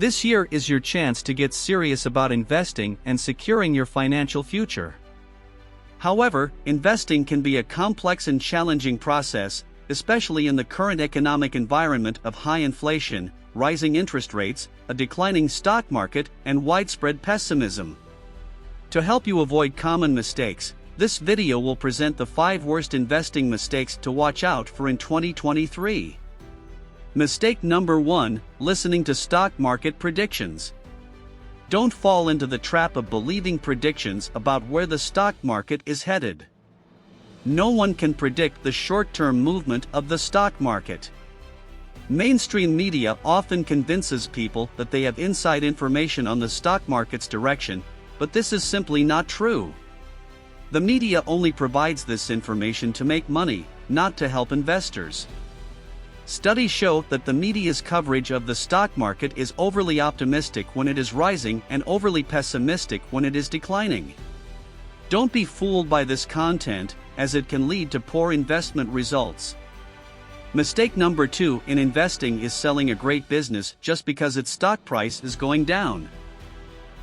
This year is your chance to get serious about investing and securing your financial future. However, investing can be a complex and challenging process, especially in the current economic environment of high inflation, rising interest rates, a declining stock market, and widespread pessimism. To help you avoid common mistakes, this video will present the 5 worst investing mistakes to watch out for in 2023. Mistake number 1: listening to stock market predictions. Don't fall into the trap of believing predictions about where the stock market is headed. No one can predict the short-term movement of the stock market. Mainstream media often convinces people that they have inside information on the stock market's direction, but this is simply not true. The media only provides this information to make money, not to help investors. Studies show that the media's coverage of the stock market is overly optimistic when it is rising and overly pessimistic when it is declining. Don't be fooled by this content, as it can lead to poor investment results. Mistake number 2 in investing is selling a great business just because its stock price is going down.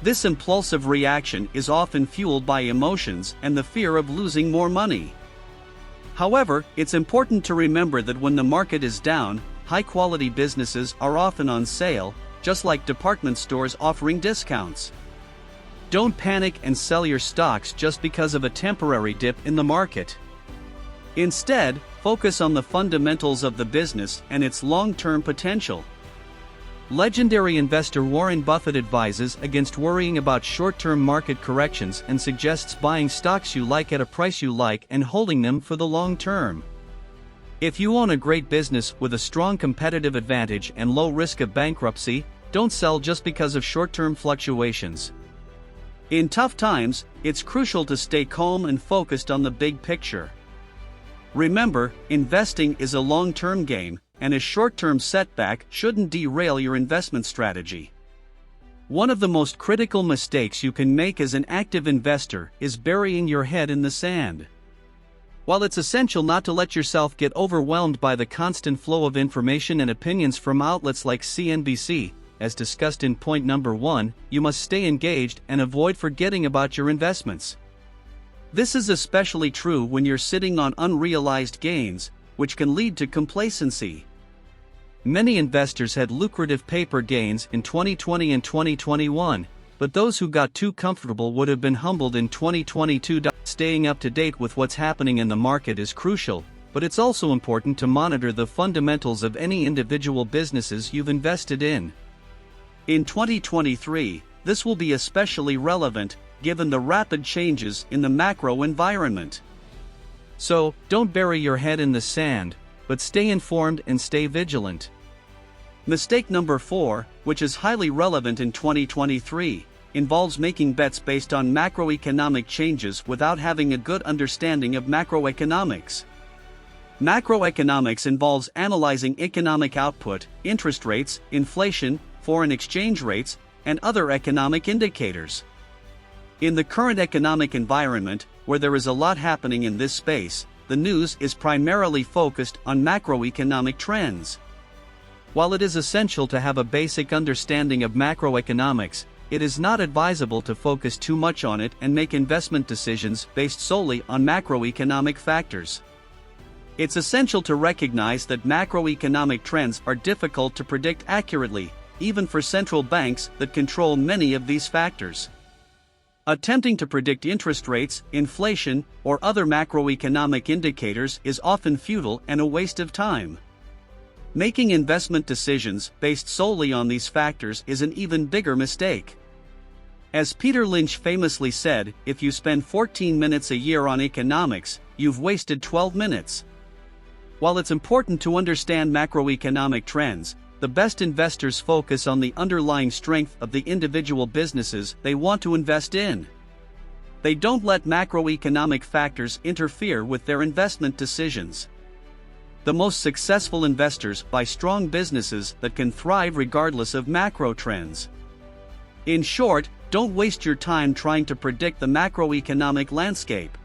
This impulsive reaction is often fueled by emotions and the fear of losing more money. However, it's important to remember that when the market is down, high-quality businesses are often on sale, just like department stores offering discounts. Don't panic and sell your stocks just because of a temporary dip in the market. Instead, focus on the fundamentals of the business and its long-term potential. Legendary investor Warren Buffett advises against worrying about short-term market corrections and suggests buying stocks you like at a price you like and holding them for the long term. If you own a great business with a strong competitive advantage and low risk of bankruptcy, don't sell just because of short-term fluctuations. In tough times, it's crucial to stay calm and focused on the big picture. Remember, investing is a long-term game, and a short-term setback shouldn't derail your investment strategy. One of the most critical mistakes you can make as an active investor is burying your head in the sand. While it's essential not to let yourself get overwhelmed by the constant flow of information and opinions from outlets like CNBC, as discussed in point number 1, you must stay engaged and avoid forgetting about your investments. This is especially true when you're sitting on unrealized gains, which can lead to complacency. Many investors had lucrative paper gains in 2020 and 2021, but those who got too comfortable would have been humbled in 2022. Staying up to date with what's happening in the market is crucial, but it's also important to monitor the fundamentals of any individual businesses you've invested in. In 2023, this will be especially relevant, given the rapid changes in the macro environment. So, don't bury your head in the sand, but stay informed and stay vigilant. Mistake number 4, which is highly relevant in 2023, involves making bets based on macroeconomic changes without having a good understanding of macroeconomics. Macroeconomics involves analyzing economic output, interest rates, inflation, foreign exchange rates, and other economic indicators. In the current economic environment, where there is a lot happening in this space, the news is primarily focused on macroeconomic trends. While it is essential to have a basic understanding of macroeconomics, it is not advisable to focus too much on it and make investment decisions based solely on macroeconomic factors. It's essential to recognize that macroeconomic trends are difficult to predict accurately, even for central banks that control many of these factors. Attempting to predict interest rates, inflation, or other macroeconomic indicators is often futile and a waste of time. Making investment decisions based solely on these factors is an even bigger mistake. As Peter Lynch famously said, if you spend 14 minutes a year on economics, you've wasted 12 minutes. While it's important to understand macroeconomic trends, the best investors focus on the underlying strength of the individual businesses they want to invest in. They don't let macroeconomic factors interfere with their investment decisions. The most successful investors buy strong businesses that can thrive regardless of macro trends. In short, don't waste your time trying to predict the macroeconomic landscape.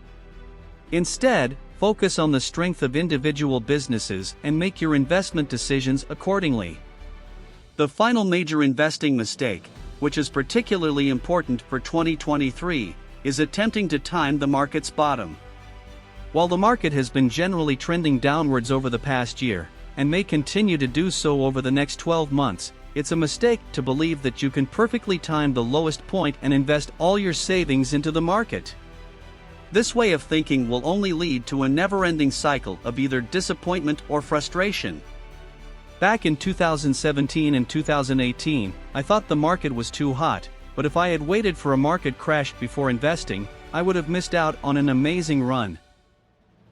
Instead, focus on the strength of individual businesses and make your investment decisions accordingly. The final major investing mistake, which is particularly important for 2023, is attempting to time the market's bottom. While the market has been generally trending downwards over the past year, and may continue to do so over the next 12 months, it's a mistake to believe that you can perfectly time the lowest point and invest all your savings into the market. This way of thinking will only lead to a never-ending cycle of either disappointment or frustration. Back in 2017 and 2018, I thought the market was too hot, but if I had waited for a market crash before investing, I would have missed out on an amazing run.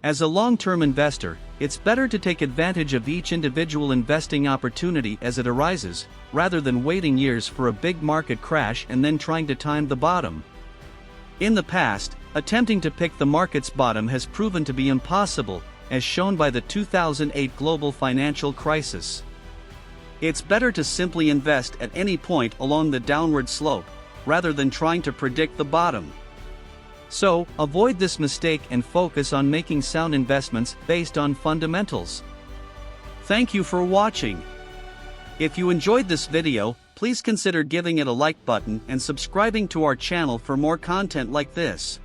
As a long-term investor, it's better to take advantage of each individual investing opportunity as it arises, rather than waiting years for a big market crash and then trying to time the bottom. In the past, attempting to pick the market's bottom has proven to be impossible, as shown by the 2008 global financial crisis. It's better to simply invest at any point along the downward slope, rather than trying to predict the bottom. So, avoid this mistake and focus on making sound investments based on fundamentals. Thank you for watching. If you enjoyed this video, please consider giving it a like button and subscribing to our channel for more content like this.